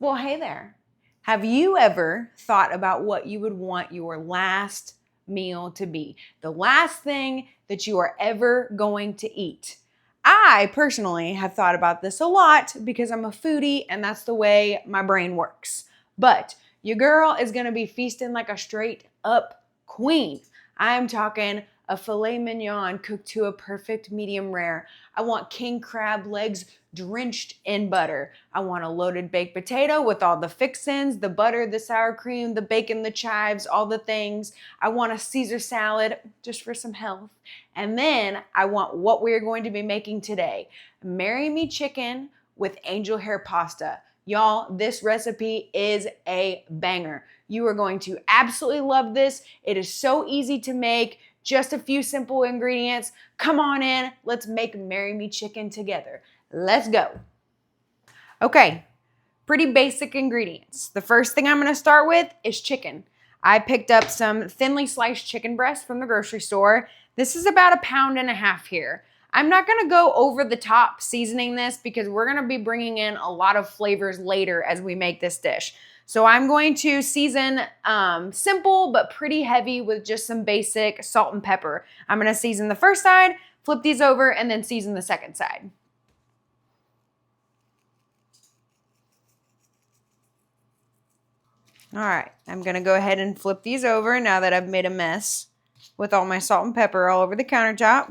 Well, hey there. Have you ever thought about what you would want your last meal to be? The last thing that you are ever going to eat? I personally have thought about this a lot because I'm a foodie and that's the way my brain works. But your girl is going to be feasting like a straight up queen. I'm talking a filet mignon cooked to a perfect medium rare. I want king crab legs drenched in butter. I want a loaded baked potato with all the fixins, the butter, the sour cream, the bacon, the chives, all the things. I want a Caesar salad just for some health. And then I want what we're going to be making today. Marry me chicken with angel hair pasta. Y'all, this recipe is a banger. You are going to absolutely love this. It is so easy to make. Just a few simple ingredients. Come on in. Let's make Marry Me Chicken together. Let's go. Okay, pretty basic ingredients. The first thing I'm going to start with is chicken. I picked up some thinly sliced chicken breast from the grocery store. This is about 1.5 pounds here. I'm not going to go over the top seasoning this because we're going to be bringing in a lot of flavors later as we make this dish. So I'm going to season simple but pretty heavy with just some basic salt and pepper. I'm going to season the first side, flip these over, and then season the second side. All right, I'm going to go ahead and flip these over now that I've made a mess with all my salt and pepper all over the countertop.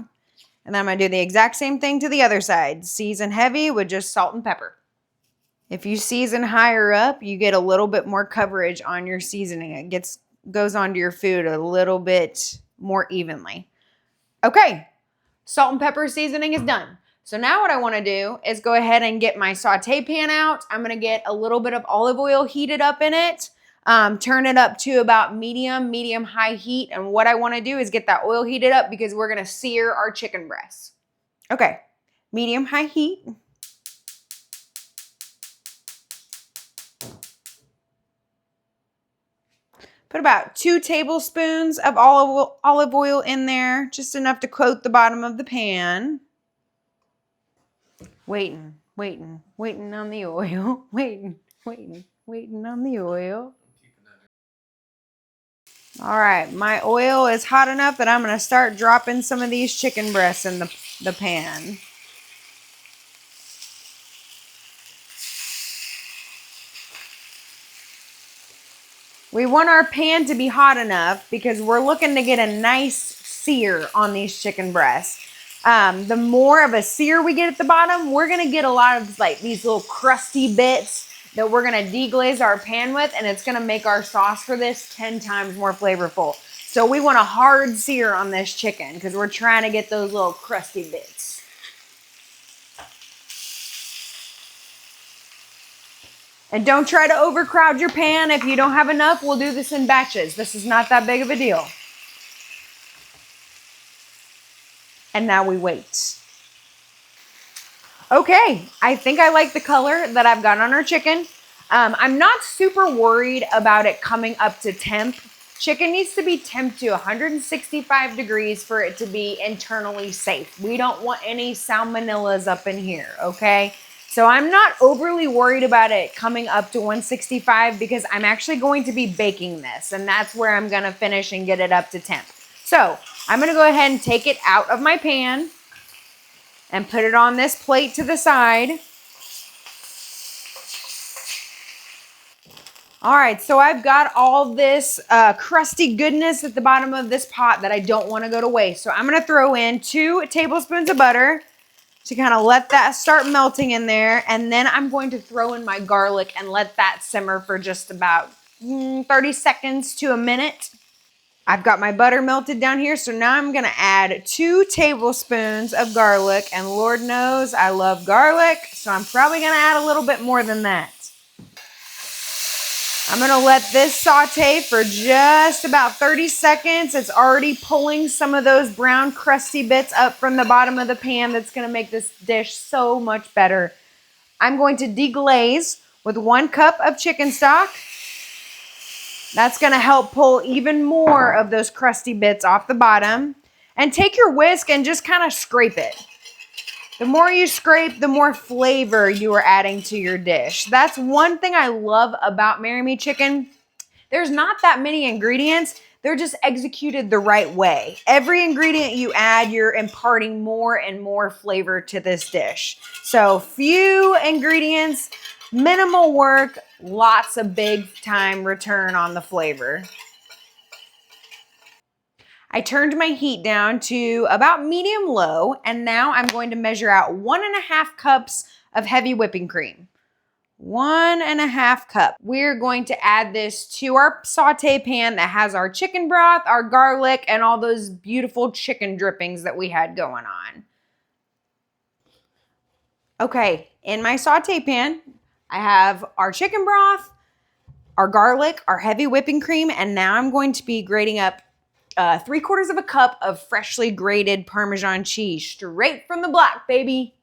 And then I'm going to do the exact same thing to the other side. Season heavy with just salt and pepper. If you season higher up, you get a little bit more coverage on your seasoning. It goes onto your food a little bit more evenly. Okay, salt and pepper seasoning is done. So now what I want to do is go ahead and get my saute pan out. I'm going to get a little bit of olive oil heated up in it. Turn it up to about medium high heat. And what I want to do is get that oil heated up because we're going to sear our chicken breasts. Okay, medium high heat. Put about 2 tablespoons of olive oil in there, just enough to coat the bottom of the pan. Waiting on the oil. Waiting on the oil. All right, my oil is hot enough that I'm going to start dropping some of these chicken breasts in the pan. We want our pan to be hot enough because we're looking to get a nice sear on these chicken breasts. The more of a sear we get at the bottom, we're going to get a lot of like these little crusty bits that we're going to deglaze our pan with, and it's going to make our sauce for this 10 times more flavorful. So we want a hard sear on this chicken because we're trying to get those little crusty bits. And don't try to overcrowd your pan. If you don't have enough, we'll do this in batches. This is not that big of a deal. And now we wait. Okay, I think I like the color that I've got on our chicken. I'm not super worried about it coming up to temp. Chicken needs to be temped to 165 degrees for it to be internally safe. We don't want any salmonellas up in here, okay? So I'm not overly worried about it coming up to 165 because I'm actually going to be baking this, and that's where I'm going to finish and get it up to temp. So I'm going to go ahead and take it out of my pan and put it on this plate to the side. All right, so I've got all this crusty goodness at the bottom of this pot that I don't want to go to waste. So I'm going to throw in 2 tablespoons of butter to kind of let that start melting in there. And then I'm going to throw in my garlic and let that simmer for just about 30 seconds to a minute. I've got my butter melted down here, so now I'm going to add 2 tablespoons of garlic. And Lord knows I love garlic, so I'm probably going to add a little bit more than that. I'm going to let this saute for just about 30 seconds. It's already pulling some of those brown crusty bits up from the bottom of the pan. That's going to make this dish so much better. I'm going to deglaze with 1 cup of chicken stock. That's going to help pull even more of those crusty bits off the bottom. And take your whisk and just kind of scrape it. The more you scrape, the more flavor you are adding to your dish. That's one thing I love about Marry Me chicken. There's not that many ingredients. They're just executed the right way. Every ingredient you add, you're imparting more and more flavor to this dish. So few ingredients, minimal work, lots of big time return on the flavor. I turned my heat down to about medium low, and now I'm going to measure out 1.5 cups of heavy whipping cream. 1.5 cup. We're going to add this to our saute pan that has our chicken broth, our garlic, and all those beautiful chicken drippings that we had going on. Okay, in my saute pan, I have our chicken broth, our garlic, our heavy whipping cream, and now I'm going to be grating up 3/4 cup of freshly grated Parmesan cheese, straight from the block, baby.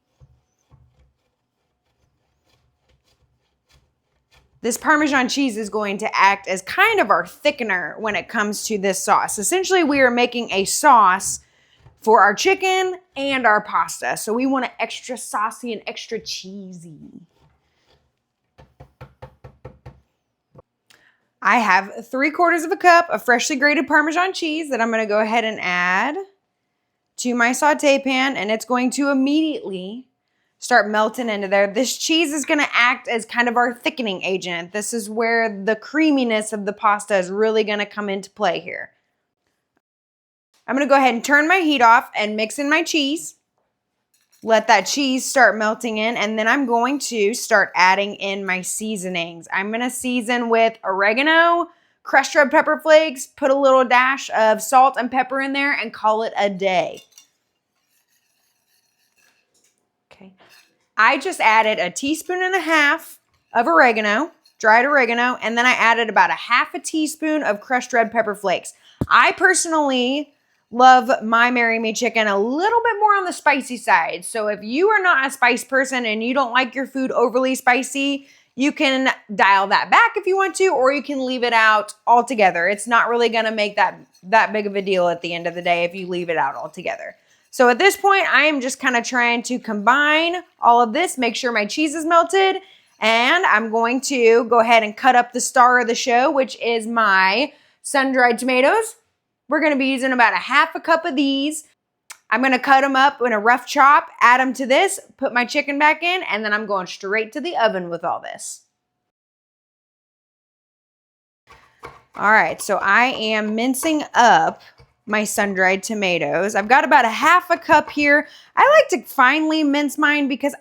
This Parmesan cheese is going to act as kind of our thickener when it comes to this sauce. Essentially, we are making a sauce for our chicken and our pasta. So we want it extra saucy and extra cheesy. I have 3/4 cup of freshly grated Parmesan cheese that I'm going to go ahead and add to my saute pan, and it's going to immediately start melting into there. This cheese is going to act as kind of our thickening agent. This is where the creaminess of the pasta is really going to come into play here. I'm going to go ahead and turn my heat off and mix in my cheese. Let that cheese start melting in, and then I'm going to start adding in my seasonings. I'm going to season with oregano, crushed red pepper flakes, put a little dash of salt and pepper in there, and call it a day. Okay. I just added 1.5 teaspoons of oregano, dried oregano, and then I added about 1/2 teaspoon of crushed red pepper flakes. I personally love my Marry Me chicken a little bit more on the spicy side. So if you are not a spice person and you don't like your food overly spicy, you can dial that back if you want to, or you can leave it out altogether. It's not really going to make that big of a deal at the end of the day if you leave it out altogether. So at this point, I am just kind of trying to combine all of this, make sure my cheese is melted, and I'm going to go ahead and cut up the star of the show, which is my sun-dried tomatoes. We're going to be using about 1/2 cup of these. I'm going to cut them up in a rough chop, add them to this, put my chicken back in, and then I'm going straight to the oven with all this. All right, so I am mincing up my sun-dried tomatoes. I've got about 1/2 cup here. I like to finely mince mine because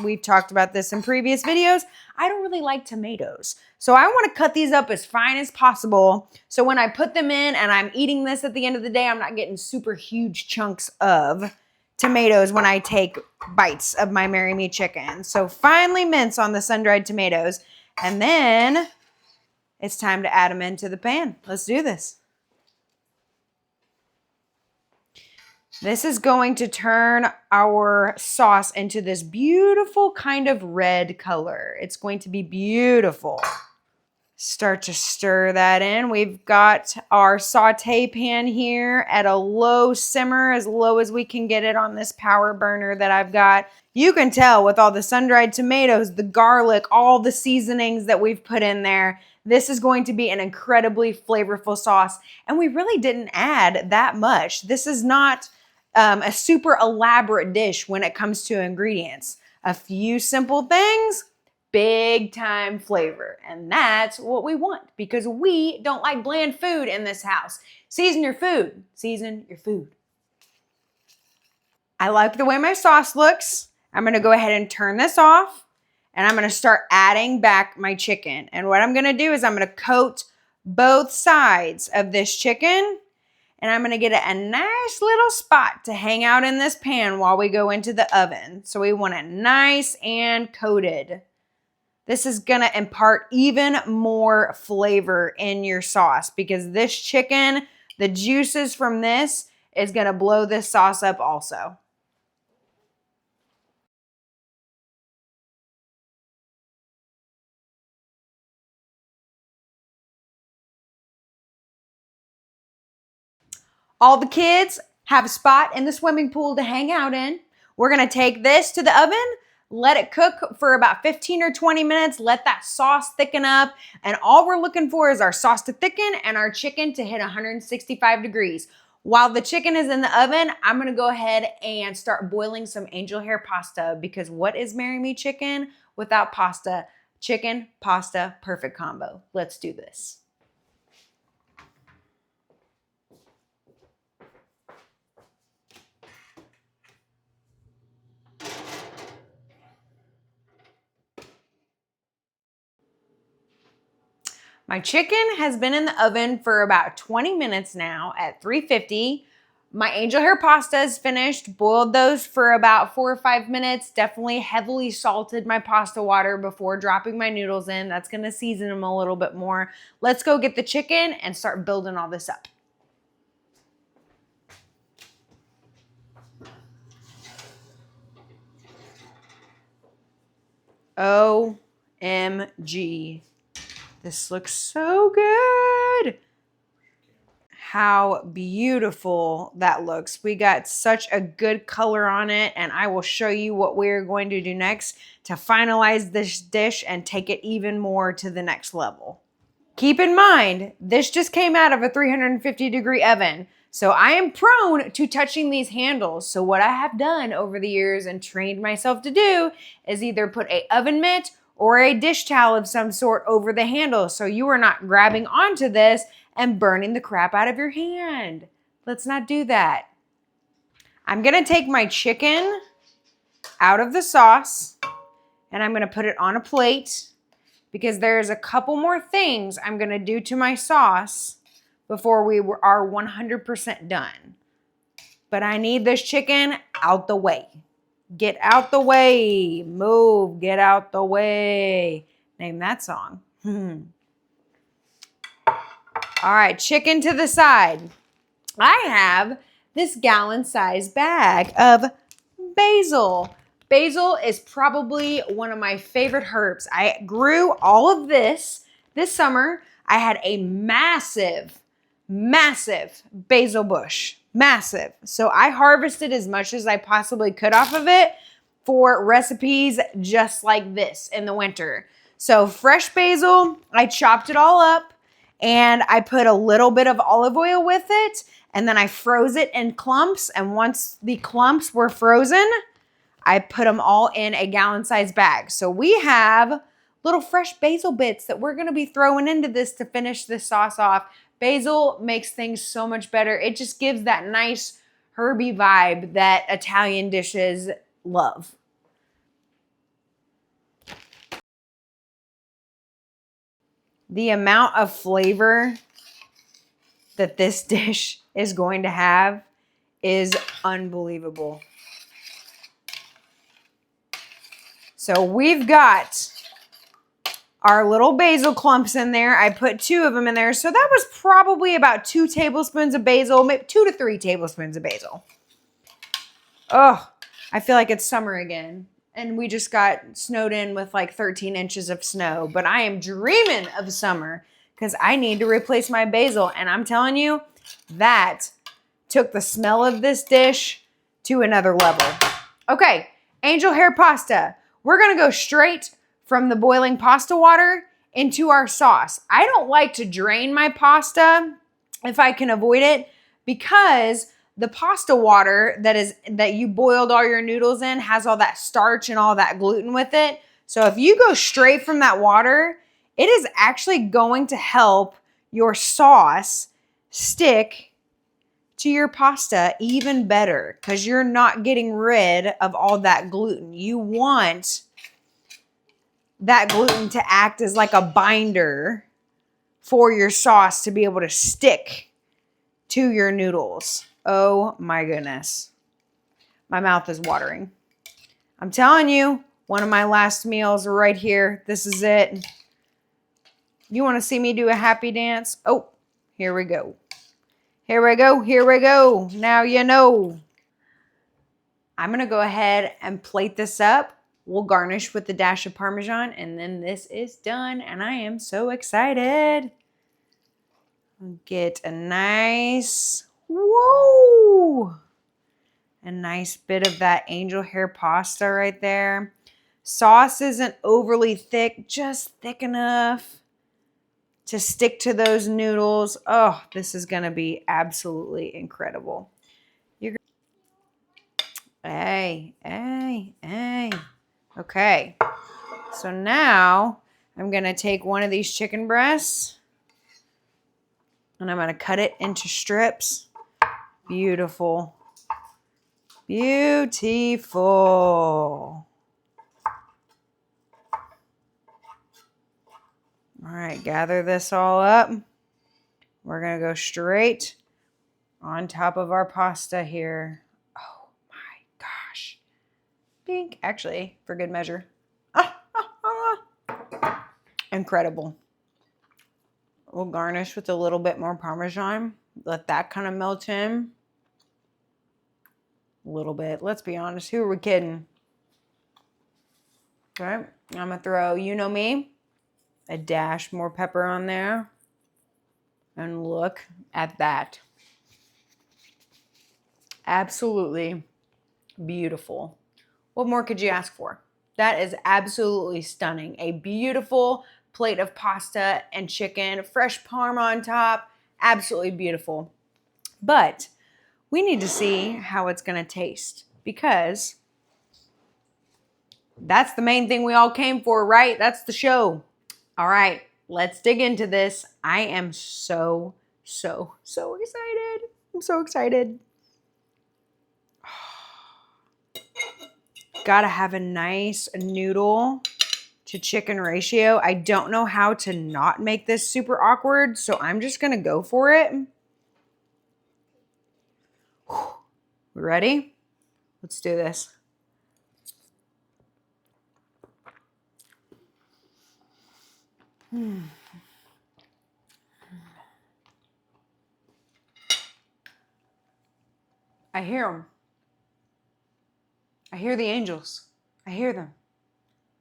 we've talked about this in previous videos, I don't really like tomatoes. So I want to cut these up as fine as possible. So when I put them in and I'm eating this at the end of the day, I'm not getting super huge chunks of tomatoes when I take bites of my Marry Me chicken. So finely mince on the sun-dried tomatoes. And then it's time to add them into the pan. Let's do this. This is going to turn our sauce into this beautiful kind of red color. It's going to be beautiful. Start to stir that in. We've got our saute pan here at a low simmer, as low as we can get it on this power burner that I've got. You can tell with all the sun-dried tomatoes, the garlic, all the seasonings that we've put in there, this is going to be an incredibly flavorful sauce. And we really didn't add that much. This is not a super elaborate dish when it comes to ingredients. A few simple things, big time flavor. And that's what we want because we don't like bland food in this house. Season your food. Season your food. I like the way my sauce looks. I'm going to go ahead and turn this off and I'm going to start adding back my chicken. And what I'm going to do is I'm going to coat both sides of this chicken and I'm going to get a nice little spot to hang out in this pan while we go into the oven. So we want it nice and coated. This is going to impart even more flavor in your sauce because this chicken, the juices from this is going to blow this sauce up also. All the kids have a spot in the swimming pool to hang out in. We're gonna take this to the oven, let it cook for about 15 or 20 minutes, let that sauce thicken up, and all we're looking for is our sauce to thicken and our chicken to hit 165 degrees. While the chicken is in the oven, I'm gonna go ahead and start boiling some angel hair pasta, because what is Marry Me Chicken without pasta? Chicken, pasta, perfect combo. Let's do this. My chicken has been in the oven for about 20 minutes now at 350. My angel hair pasta is finished. Boiled those for about 4 or 5 minutes. Definitely heavily salted my pasta water before dropping my noodles in. That's gonna season them a little bit more. Let's go get the chicken and start building all this up. OMG. This looks so good. How beautiful that looks. We got such a good color on it, and I will show you what we're going to do next to finalize this dish and take it even more to the next level. Keep in mind, this just came out of a 350-degree oven, so I am prone to touching these handles. So what I have done over the years and trained myself to do is either put an oven mitt or a dish towel of some sort over the handle so you are not grabbing onto this and burning the crap out of your hand. Let's not do that. I'm gonna take my chicken out of the sauce and I'm gonna put it on a plate, because there's a couple more things I'm gonna do to my sauce before we are 100% done. But I need this chicken out the way. Get out the way. Move, get out the way. Name that song. All right, chicken to the side. I have this gallon-sized bag of basil. Basil is probably one of my favorite herbs. I grew all of this summer. I had a massive basil bush. Massive. So I harvested as much as I possibly could off of it for recipes just like this in the winter. So fresh basil, I chopped it all up and I put a little bit of olive oil with it, and then I froze it in clumps. And once the clumps were frozen, I put them all in a gallon-sized bag. So we have little fresh basil bits that we're gonna be throwing into this to finish this sauce off. Basil makes things so much better. It just gives that nice herby vibe that Italian dishes love. The amount of flavor that this dish is going to have is unbelievable. So we've got our little basil clumps in there. I put 2 of them in there. So that was probably about 2 tablespoons of basil, maybe 2 to 3 tablespoons of basil. Oh, I feel like it's summer again. And we just got snowed in with like 13 inches of snow. But I am dreaming of summer because I need to replace my basil. And I'm telling you, that took the smell of this dish to another level. Okay, angel hair pasta. We're gonna go straight from the boiling pasta water into our sauce. I don't like to drain my pasta if I can avoid it, because the pasta water that you boiled all your noodles in has all that starch and all that gluten with it. So if you go straight from that water, it is actually going to help your sauce stick to your pasta even better, because you're not getting rid of all that gluten. You want that gluten to act as like a binder for your sauce to be able to stick to your noodles. Oh my goodness. My mouth is watering. I'm telling you, one of my last meals right here. This is it. You want to see me do a happy dance? Oh, here we go. Here we go. Here we go. Now you know. I'm going to go ahead and plate this up. We'll garnish with the dash of Parmesan, and then this is done, and I am so excited. Get a nice, whoa, A nice bit of that angel hair pasta right there. Sauce isn't overly thick, just thick enough to stick to those noodles. Oh, this is going to be absolutely incredible. Hey. Okay. So now I'm going to take one of these chicken breasts and I'm going to cut it into strips. Beautiful. Beautiful. All right, gather this all up. We're going to go straight on top of our pasta here. Oh my gosh. Pink, actually, for good measure. Incredible. We'll garnish with a little bit more Parmesan. Let that kind of melt in. A little bit. Let's be honest. Who are we kidding? Okay. I'm going to throw, you know me, a dash more pepper on there. And look at that. Absolutely beautiful. What more could you ask for? That is absolutely stunning. A beautiful plate of pasta and chicken, fresh parm on top. Absolutely beautiful. But we need to see how it's going to taste because that's the main thing we all came for, right? That's the show. All right, let's dig into this. I am so excited. I'm so excited. Gotta have a nice noodle to chicken ratio. I don't know how to not make this super awkward, so I'm just gonna go for it. We ready? Let's do this. I hear them. I hear the angels. I hear them.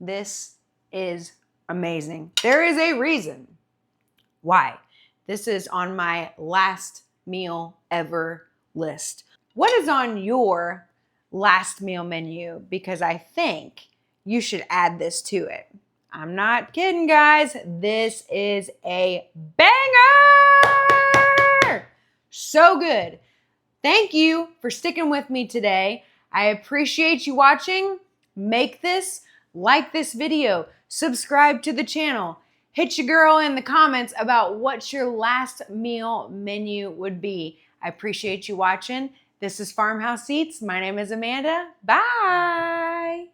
This is amazing. There is a reason why this is on my last meal ever list. What is on your last meal menu? Because I think you should add this to it. I'm not kidding, guys. This is a banger! So good. Thank you for sticking with me today. I appreciate you watching. Make this, like this video, subscribe to the channel. Hit your girl in the comments about what your last meal menu would be. I appreciate you watching. This is Farmhouse Eats. My name is Amanda. Bye.